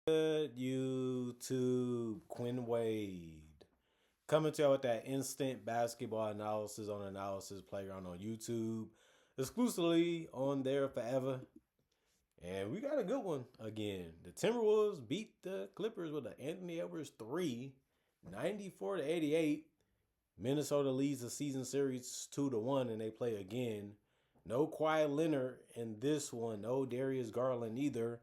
Good YouTube, Quinn Wade. Coming to you with that instant basketball analysis on Analysis Playground on YouTube. Exclusively on there forever. And we got a good one again. The Timberwolves beat the Clippers with an Anthony Edwards 3, 94-88. Minnesota leads the season series 2-1, and they play again. No Kawhi Leonard in this one. No Darius Garland either.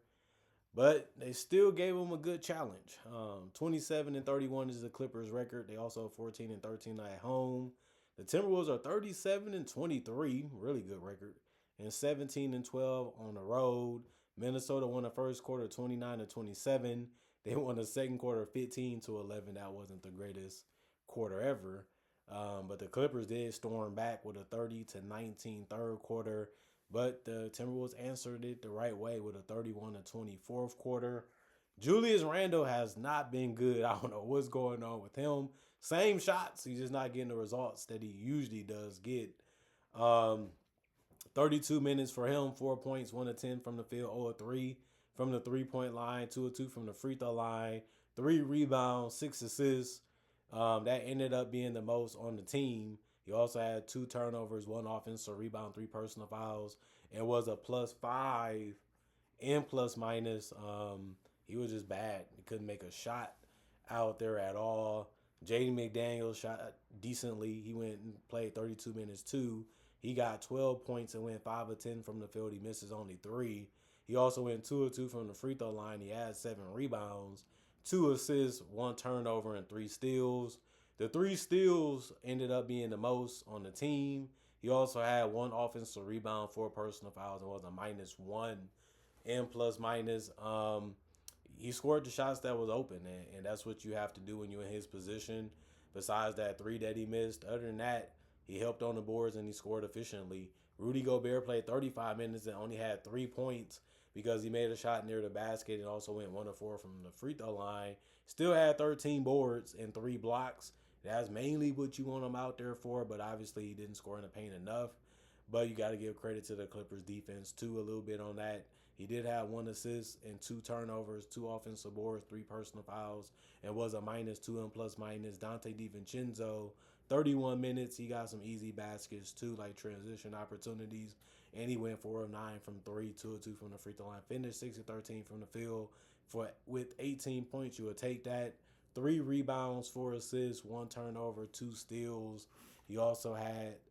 But they still gave them a good challenge. 27-31 is the Clippers' record. They also 14-13 at home. The Timberwolves are 37-23, really good record, and 17-12 on the road. Minnesota won the first quarter 29-27. They won the second quarter 15-11. That wasn't the greatest quarter ever. But the Clippers did storm back with a 30-19 third quarter. But the Timberwolves answered it the right way with a 31-20 fourth quarter. Julius Randle has not been good. I don't know what's going on with him. Same shots. He's just not getting the results that he usually does get. 32 minutes for him, 4 points, 1 of 10 from the field, 0 of 3 from the three-point line, 2 of 2 from the free throw line, 3 rebounds, 6 assists. That ended up being the most on the team. He also had 2 turnovers, 1 offensive rebound, 3 personal fouls, and was a +5 and plus minus. He was just bad. He couldn't make a shot out there at all. Jaden McDaniels shot decently. He went and played 32 minutes too. He got 12 points and went 5 of 10 from the field. He misses only 3. He also went 2 of 2 from the free throw line. He had 7 rebounds, 2 assists, 1 turnover, and 3 steals. The 3 steals ended up being the most on the team. He also had 1 offensive rebound, 4 personal fouls, and was a -1 and plus minus. He scored the shots that was open, and that's what you have to do when you're in his position. Besides that 3 that he missed, other than that, he helped on the boards and he scored efficiently. Rudy Gobert played 35 minutes and only had 3 points because he made a shot near the basket and also went 1 of 4 from the free throw line. Still had 13 boards and 3 blocks. That's mainly what you want him out there for, but obviously he didn't score in the paint enough. But you got to give credit to the Clippers defense too a little bit on that. He did have 1 assist and 2 turnovers, 2 offensive boards, 3 personal fouls, and was a -2 and plus minus. Dante DiVincenzo, 31 minutes. He got some easy baskets too, like transition opportunities. And he went 4 of 9 from 3, 2 of 2 from the free throw line. Finished 6 of 13 from the field with 18 points. You would take that. 3 rebounds, 4 assists, 1 turnover, 2 steals. He also had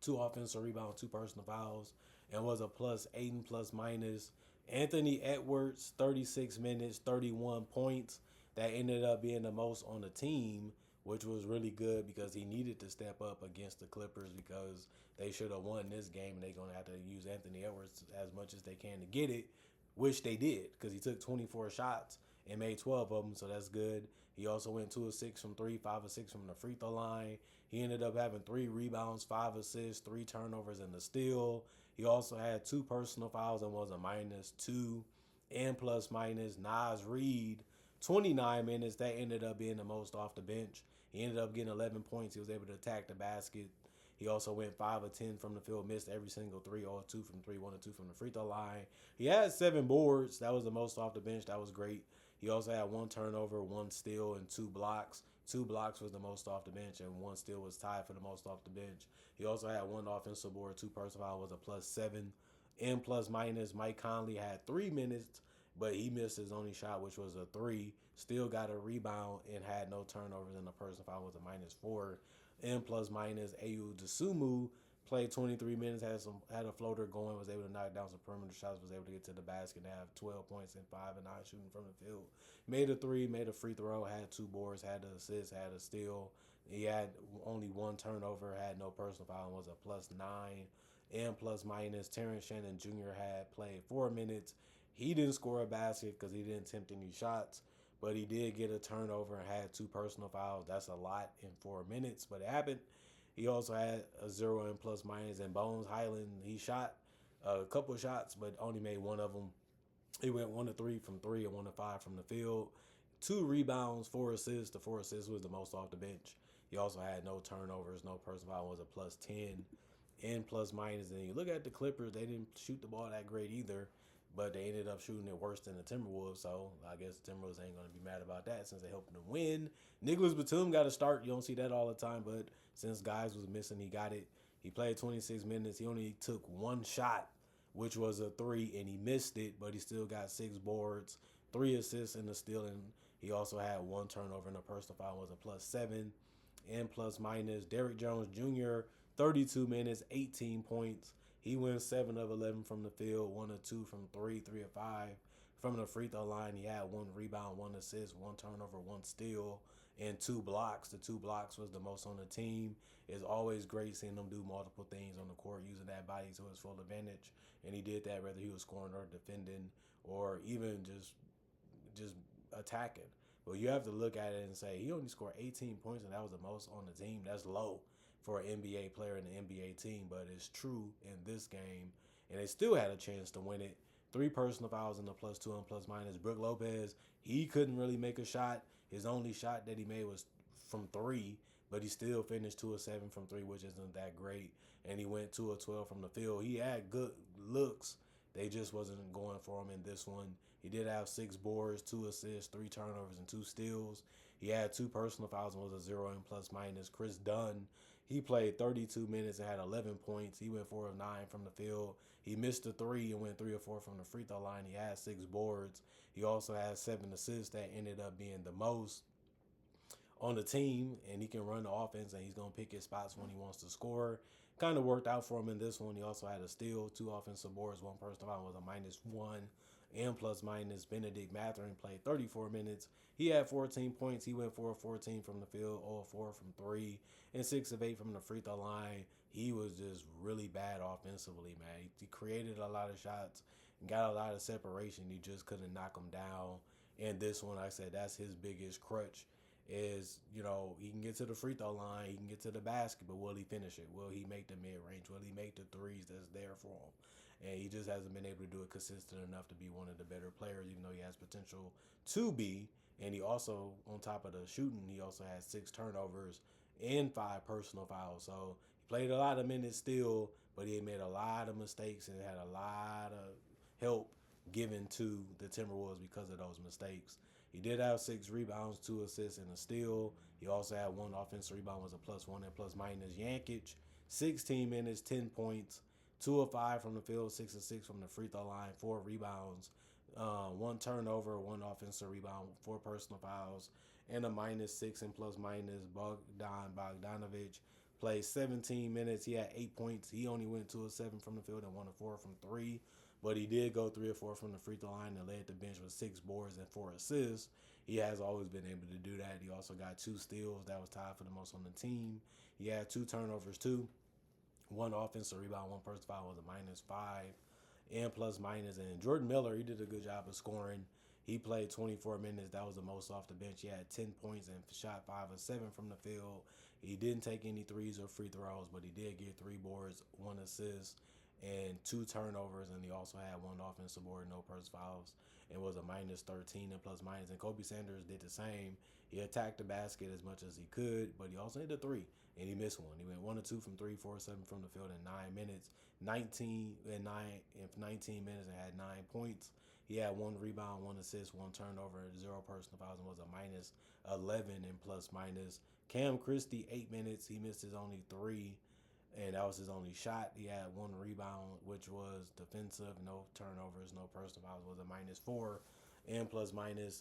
2 offensive rebounds, 2 personal fouls, and was a +8 and plus minus. Anthony Edwards, 36 minutes, 31 points. That ended up being the most on the team, which was really good because he needed to step up against the Clippers because they should have won this game, and they're going to have to use Anthony Edwards as much as they can to get it, which they did because he took 24 shots and made 12 of them, so that's good. He also went 2 of 6 from 3, 5 of 6 from the free throw line. He ended up having 3 rebounds, 5 assists, 3 turnovers, and a steal. He also had 2 personal fouls and was a -2 and plus minus. Nas Reed, 29 minutes. That ended up being the most off the bench. He ended up getting 11 points. He was able to attack the basket. He also went 5 of 10 from the field, missed every single 3, 0 of 2 from 3, 1 of 2 from the free throw line. He had 7 boards. That was the most off the bench. That was great. He also had 1 turnover, 1 steal, and 2 blocks. 2 blocks was the most off the bench, and 1 steal was tied for the most off the bench. He also had 1 offensive board, 2 personal foul, was a +7 and plus minus. Mike Conley had 3 minutes, but he missed his only shot, which was a 3. Still got a rebound and had no turnovers, and the personal foul was a -4 and plus minus. Ayu Dosunmu played 23 minutes, had a floater going, was able to knock down some perimeter shots, was able to get to the basket and have 12 points and 5 and 9 shooting from the field. Made a 3, made a free throw, had 2 boards, had an assist, had a steal. He had only 1 turnover, had no personal foul, and was a +9 and plus minus. Terrence Shannon Jr. had played 4 minutes. He didn't score a basket because he didn't attempt any shots, but he did get a turnover and had 2 personal fouls. That's a lot in 4 minutes, but it happened. He also had a 0 and plus minus. And Bones Highland, he shot a couple of shots, but only made 1 of them. He went 1 of 3 from 3 and 1 of 5 from the field. 2 rebounds, 4 assists. The 4 assists was the most off the bench. He also had no turnovers, no personal foul, was a +10 and plus minus. And you look at the Clippers, they didn't shoot the ball that great either. but they ended up shooting it worse than the Timberwolves. So I guess the Timberwolves ain't going to be mad about that since they helped them win. Nicholas Batum got to start. You don't see that all the time, but since guys was missing, he got it. He played 26 minutes. He only took one shot, which was a three, and he missed it, but he still got 6 boards, 3 assists, and a steal. And he also had one turnover, and a personal foul was a +7 and plus minus. Derrick Jones Jr., 32 minutes, 18 points. He went 7 of 11 from the field, 1 of 2 from 3, 3 of 5 from the free throw line. He had 1 rebound, 1 assist, 1 turnover, 1 steal, and 2 blocks. The 2 blocks was the most on the team. It's always great seeing him do multiple things on the court, using that body to his full advantage. And he did that whether he was scoring or defending or even just attacking. But you have to look at it and say he only scored 18 points, and that was the most on the team. That's low for an NBA player in the NBA team, but it's true in this game. And they still had a chance to win it. 3 personal fouls in the +2 and plus minus. Brook Lopez, he couldn't really make a shot. His only shot that he made was from 3, but he still finished 2 of 7 from 3, which isn't that great. And he went 2 of 12 from the field. He had good looks. They just wasn't going for him in this one. He did have 6 boards, 2 assists, 3 turnovers, and 2 steals. He had 2 personal fouls and was a 0 in plus minus. Chris Dunn, he played 32 minutes and had 11 points. He went 4 of 9 from the field. He missed a 3 and went 3 of 4 from the free throw line. He had 6 boards. He also had 7 assists that ended up being the most on the team, and he can run the offense, and he's going to pick his spots when he wants to score. Kind of worked out for him in this one. He also had a steal, 2 offensive boards, 1 personal foul was a -1 and plus minus. Benedict Mathurin played 34 minutes. He had 14 points. He went 4 of 14 from the field, 0 of 4 from 3, and 6 of 8 from the free throw line. He was just really bad offensively, man. He created a lot of shots and got a lot of separation. You just couldn't knock him down. And this one, like I said, that's his biggest crutch is, he can get to the free throw line, he can get to the basket, but will he finish it? Will he make the mid-range? Will he make the threes that's there for him? And he just hasn't been able to do it consistent enough to be one of the better players, even though he has potential to be. And he also, on top of the shooting, he also had 6 turnovers and 5 personal fouls. So he played a lot of minutes still, but he made a lot of mistakes and had a lot of help given to the Timberwolves because of those mistakes. He did have 6 rebounds, 2 assists, and a steal. He also had 1 offensive rebound, was a +1 and plus minus. Yankic, 16 minutes, 10 points, 2 of 5 from the field, 6 of 6 from the free throw line, 4 rebounds, 1 turnover, 1 offensive rebound, 4 personal fouls, and a -6 and plus minus. Bogdanovich played 17 minutes. He had 8 points. He only went 2 of 7 from the field and 1 of 4 from 3. But he did go 3 or 4 from the free throw line and led the bench with 6 boards and 4 assists. He has always been able to do that. He also got 2 steals. That was tied for the most on the team. He had 2 turnovers too. 1 offensive rebound, 1 personal foul was a -5 and plus minus. And Jordan Miller, he did a good job of scoring. He played 24 minutes. That was the most off the bench. He had 10 points and shot 5 of 7 from the field. He didn't take any threes or free throws, but he did get 3 boards, 1 assist, and 2 turnovers, and he also had 1 offensive board, no personal fouls, and was a -13 and plus minus. And Kobe Sanders did the same. He attacked the basket as much as he could, but he also hit a 3, and he missed 1. He went 1 of 2 from 3, 4 of 7 from the field in 9 minutes, 19 minutes, and had 9 points. He had 1 rebound, 1 assist, 1 turnover, 0 personal fouls, and was a -11 and plus minus. Cam Christie, 8 minutes. He missed his only 3. And that was his only shot. He had 1 rebound, which was defensive, no turnovers, no personal fouls, was a -4 and plus minus.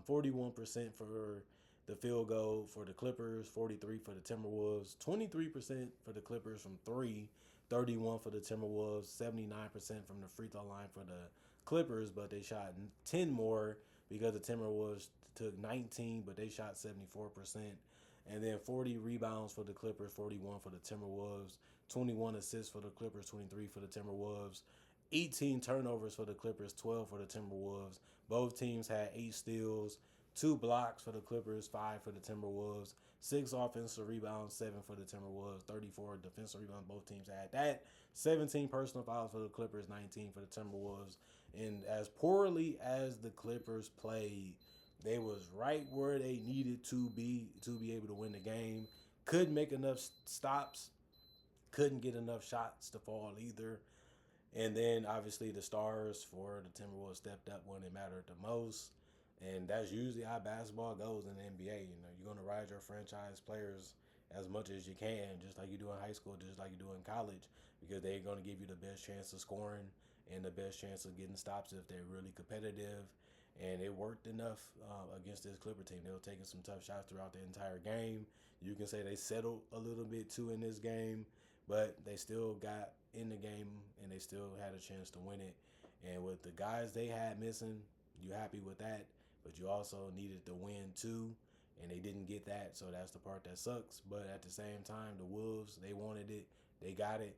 41% for the field goal for the Clippers, 43 for the Timberwolves, 23% for the Clippers from 3, 31 for the Timberwolves, 79% from the free throw line for the Clippers, but they shot 10 more because the Timberwolves took 19, but they shot 74%. And then 40 rebounds for the Clippers, 41 for the Timberwolves, 21 assists for the Clippers, 23 for the Timberwolves, 18 turnovers for the Clippers, 12 for the Timberwolves. Both teams had 8 steals, 2 blocks for the Clippers, 5 for the Timberwolves, 6 offensive rebounds, 7 for the Timberwolves, 34 defensive rebounds. Both teams had that. 17 personal fouls for the Clippers, 19 for the Timberwolves. And as poorly as the Clippers played, they was right where they needed to be able to win the game. Couldn't make enough stops. Couldn't get enough shots to fall either. And then obviously the stars for the Timberwolves stepped up when it mattered the most. And that's usually how basketball goes in the NBA. You know, you're gonna ride your franchise players as much as you can, just like you do in high school, just like you do in college, because they're gonna give you the best chance of scoring and the best chance of getting stops if they're really competitive. And it worked enough against this Clipper team. They were taking some tough shots throughout the entire game. You can say they settled a little bit too in this game, but they still got in the game and they still had a chance to win it. And with the guys they had missing, you happy with that, but you also needed the win too, and they didn't get that, so that's the part that sucks. But at the same time, the Wolves, they wanted it, they got it.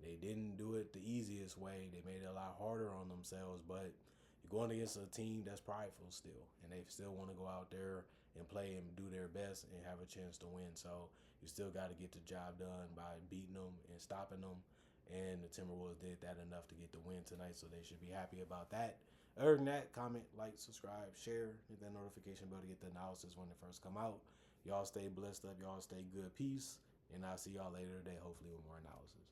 They didn't do it the easiest way. They made it a lot harder on themselves, but you're going against a team that's prideful still, and they still want to go out there and play and do their best and have a chance to win. So you still got to get the job done by beating them and stopping them. And the Timberwolves did that enough to get the win tonight, so they should be happy about that. Other than that, comment, like, subscribe, share, hit that notification bell to get the analysis when it first come out. Y'all stay blessed up. Y'all stay good. Peace. And I'll see y'all later today, hopefully with more analysis.